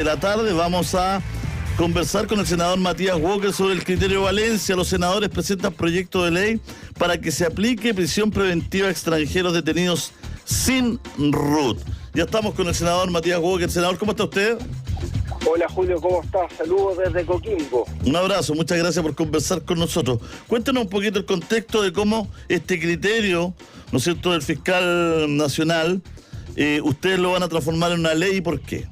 De la tarde vamos a conversar con el senador Matías Walker sobre el criterio Valencia. Los senadores presentan proyecto de ley para que se aplique prisión preventiva a extranjeros detenidos sin RUT. Ya estamos con el senador Matías Walker. Senador, ¿cómo está usted? Hola Julio, ¿cómo estás? Saludos desde Coquimbo. Un abrazo, muchas gracias por conversar con nosotros. Cuéntanos un poquito el contexto de cómo este criterio, ¿no es cierto?, del fiscal nacional, ustedes lo van a transformar en una ley y por qué.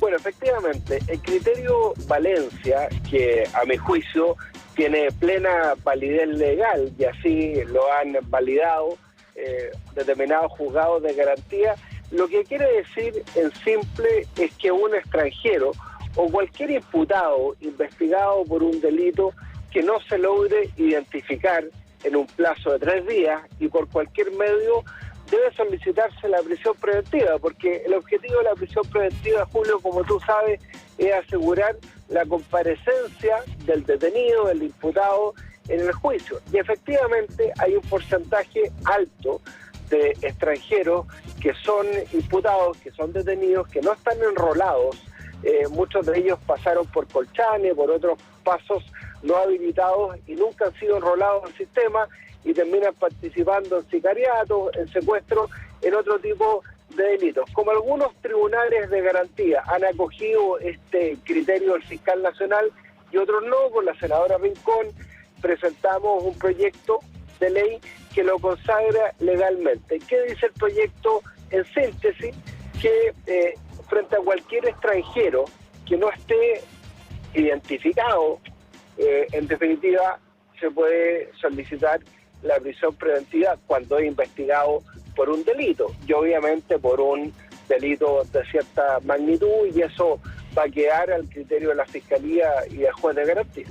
Bueno, efectivamente, el criterio Valencia, que a mi juicio tiene plena validez legal y así lo han validado determinados juzgados de garantía, lo que quiere decir en simple es que un extranjero o cualquier imputado investigado por un delito que no se logre identificar en un plazo de 3 días y por cualquier medio debe solicitarse la prisión preventiva, porque el objetivo de la prisión preventiva, Julio, como tú sabes, es asegurar la comparecencia del detenido, del imputado en el juicio. Y efectivamente hay un porcentaje alto de extranjeros que son imputados, que son detenidos, que no están enrolados. Muchos de ellos pasaron por Colchane, por otros pasos no habilitados y nunca han sido enrolados al sistema y terminan participando en sicariato, en secuestro, en otro tipo de delitos. Como algunos tribunales de garantía han acogido este criterio del fiscal nacional y otros no, con la senadora Rincón presentamos un proyecto de ley que lo consagra legalmente. ¿Qué dice el proyecto en síntesis? Que frente a cualquier extranjero que no esté identificado, en definitiva, se puede solicitar la prisión preventiva cuando es investigado por un delito, y obviamente por un delito de cierta magnitud, y eso va a quedar al criterio de la Fiscalía y del juez de garantía.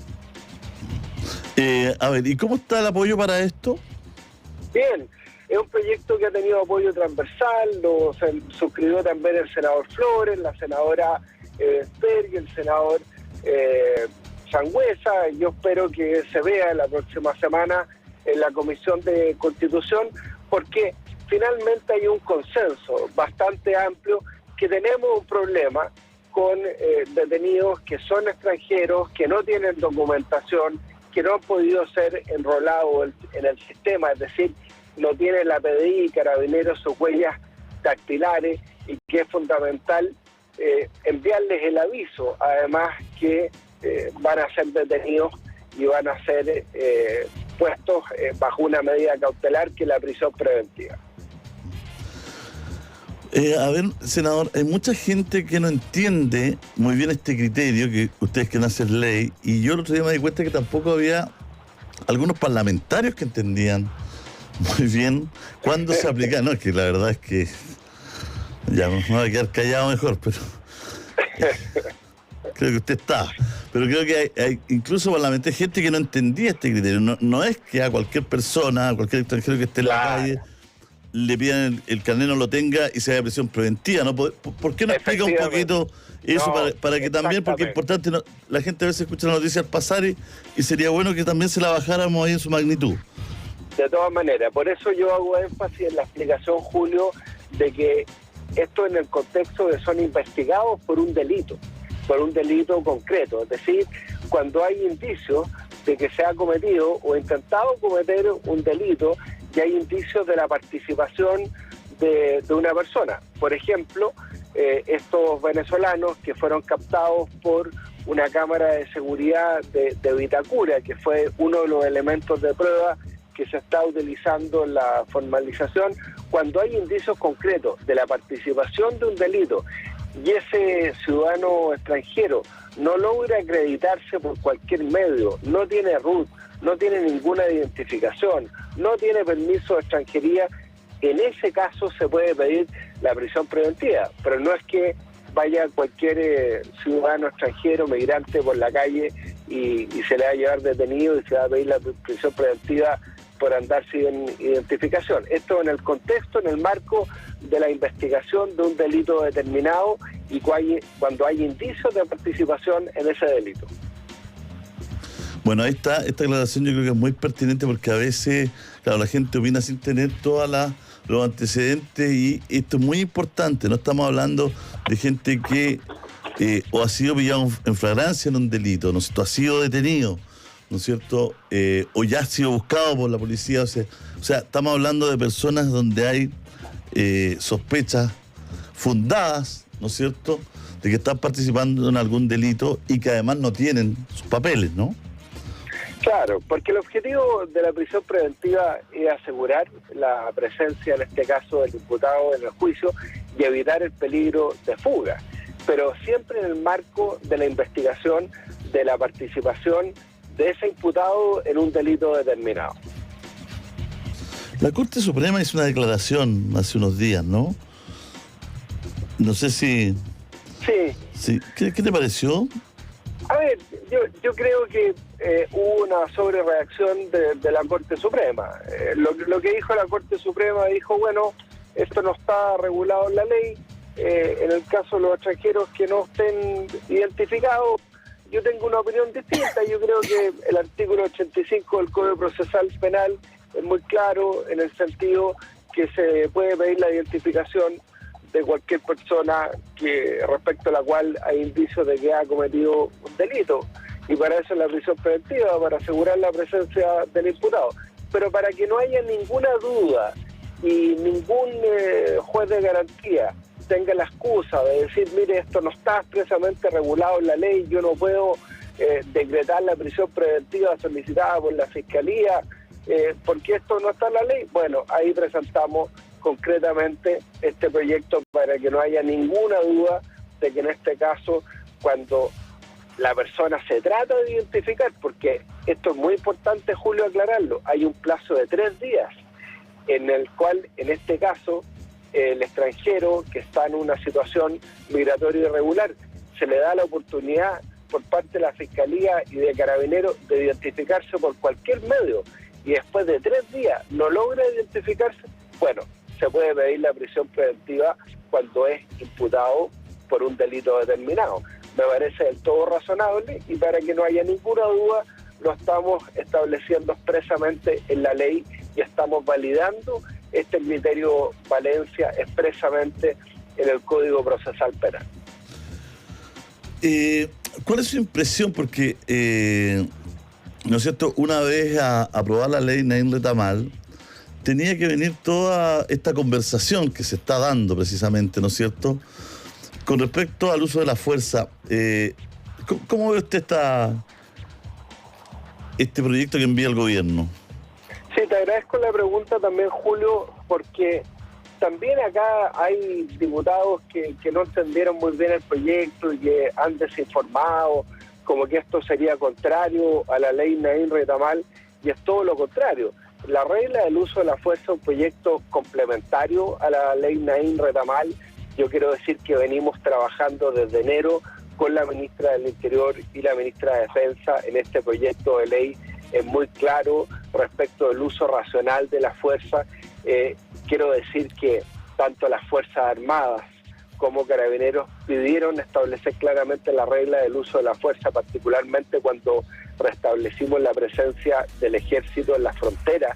A ver, ¿y cómo está el apoyo para esto? Bien, es un proyecto que ha tenido apoyo transversal, lo suscribió también el senador Flores, la senadora Berg, el senador Sangüesa. Yo espero que se vea la próxima semana en la Comisión de Constitución, porque finalmente hay un consenso bastante amplio que tenemos un problema con detenidos que son extranjeros, que no tienen documentación, que no han podido ser enrolados en el sistema, es decir, no tienen la PDI, Carabineros, sus huellas dactilares, y que es fundamental enviarles el aviso, además que van a ser detenidos y van a ser puestos bajo una medida cautelar que es la prisión preventiva. A ver, senador, hay mucha gente que no entiende muy bien este criterio que ustedes quieren hacer ley, y yo el otro día me di cuenta que tampoco había algunos parlamentarios que entendían muy bien cuándo se aplica. No, es que la verdad es que ya me voy a quedar callado mejor, pero creo que usted está. Pero creo que hay incluso parlamentarios, gente que no entendía este criterio. No es que a cualquier persona, a cualquier extranjero que esté en la calle, le pidan el carnet, no lo tenga y se haga prisión preventiva, ¿no? ¿Por qué no explica un poquito eso para que también, porque es importante, la gente a veces escucha la noticia al pasar y sería bueno que también se la bajáramos ahí en su magnitud? De todas maneras, por eso yo hago énfasis en la explicación, Julio, de que esto en el contexto de son investigados por un delito concreto, es decir, cuando hay indicios de que se ha cometido o intentado cometer un delito y hay indicios de la participación de una persona. Por ejemplo, estos venezolanos que fueron captados por una cámara de seguridad de Vitacura, que fue uno de los elementos de prueba que se está utilizando en la formalización, cuando hay indicios concretos de la participación de un delito y ese ciudadano extranjero no logra acreditarse por cualquier medio, no tiene RUT, no tiene ninguna identificación, no tiene permiso de extranjería, en ese caso se puede pedir la prisión preventiva, pero no es que vaya cualquier ciudadano extranjero, migrante por la calle y se le va a llevar detenido y se va a pedir la prisión preventiva por andar sin identificación. Esto en el contexto, en el marco de la investigación de un delito determinado y cuando hay indicios de participación en ese delito. Bueno, ahí está, esta aclaración yo creo que es muy pertinente porque a veces, claro, la gente opina sin tener todos los antecedentes y esto es muy importante. No estamos hablando de gente que o ha sido pillado en flagrancia en un delito, ¿no es cierto? Ha sido detenido, ¿no es cierto? O ya ha sido buscado por la policía. O sea, estamos hablando de personas donde hay sospechas fundadas, ¿no es cierto?, de que están participando en algún delito y que además no tienen sus papeles, ¿no? Claro, porque el objetivo de la prisión preventiva es asegurar la presencia, en este caso, del imputado en el juicio y evitar el peligro de fuga, pero siempre en el marco de la investigación de la participación de ese imputado en un delito determinado. La Corte Suprema hizo una declaración hace unos días, ¿no? No sé si... Sí. ¿Qué te pareció? A ver, yo creo que hubo una sobrereacción de la Corte Suprema. Lo que dijo la Corte Suprema, dijo, bueno, esto no está regulado en la ley. En el caso de los extranjeros que no estén identificados, yo tengo una opinión distinta. Yo creo que el artículo 85 del Código Procesal Penal es muy claro en el sentido que se puede pedir la identificación de cualquier persona que respecto a la cual hay indicios de que ha cometido un delito. Y para eso es la prisión preventiva, para asegurar la presencia del imputado. Pero para que no haya ninguna duda y ningún juez de garantía tenga la excusa de decir, mire, esto no está expresamente regulado en la ley, yo no puedo decretar la prisión preventiva solicitada por la Fiscalía, porque esto no está en la ley. Bueno, ahí presentamos concretamente este proyecto para que no haya ninguna duda de que en este caso, cuando la persona se trata de identificar, porque esto es muy importante, Julio, aclararlo, hay un plazo de 3 días en el cual, en este caso, el extranjero que está en una situación migratoria irregular, se le da la oportunidad por parte de la Fiscalía y de Carabineros de identificarse por cualquier medio, y después de 3 días no logra identificarse, bueno, se puede pedir la prisión preventiva cuando es imputado por un delito determinado. Me parece del todo razonable y para que no haya ninguna duda lo estamos estableciendo expresamente en la ley y estamos validando este criterio Valencia expresamente en el Código Procesal Penal. ¿Cuál es su impresión? Porque, ¿no es cierto?, una vez a aprobar la ley Naim Retamal, tenía que venir toda esta conversación que se está dando precisamente, ¿no es cierto?, con respecto al uso de la fuerza. ¿Cómo ve usted este proyecto que envía el gobierno? Sí, te agradezco la pregunta también, Julio, porque también acá hay diputados que no entendieron muy bien el proyecto y que han desinformado, como que esto sería contrario a la ley Naim Retamal, y es todo lo contrario. La regla del uso de la fuerza es un proyecto complementario a la ley Naim Retamal. Yo quiero decir que venimos trabajando desde enero con la ministra del Interior y la ministra de Defensa en este proyecto de ley. Es muy claro respecto del uso racional de la fuerza. Quiero decir que tanto las Fuerzas Armadas como Carabineros pidieron establecer claramente la regla del uso de la fuerza, particularmente cuando restablecimos la presencia del ejército en la frontera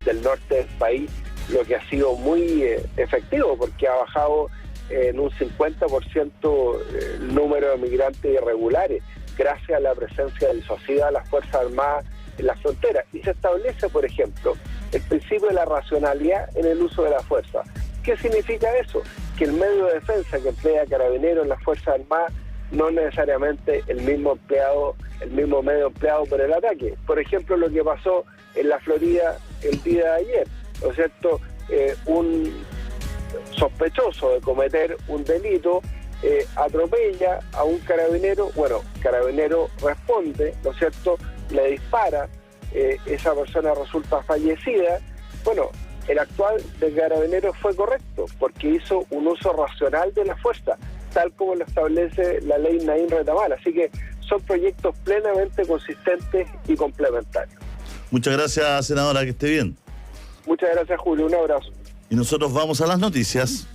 del norte del país, lo que ha sido muy efectivo porque ha bajado en un 50% el número de migrantes irregulares gracias a la presencia disuasiva de las Fuerzas Armadas en la frontera. Y se establece, por ejemplo, el principio de la racionalidad en el uso de la fuerza. ¿Qué significa eso? Que el medio de defensa que emplea Carabineros en las Fuerzas Armadas no es necesariamente el mismo medio empleado por el ataque. Por ejemplo, lo que pasó en la Florida el día de ayer, ¿no es cierto? Un sospechoso de cometer un delito atropella a un carabinero, bueno, carabinero responde, ¿no es cierto?, le dispara, esa persona resulta fallecida. Bueno, el actual de Carabineros fue correcto porque hizo un uso racional de la fuerza, tal como lo establece la ley Naim Retamal. Así que son proyectos plenamente consistentes y complementarios. Muchas gracias, senadora, que esté bien. Muchas gracias, Julio. Un abrazo. Y nosotros vamos a las noticias.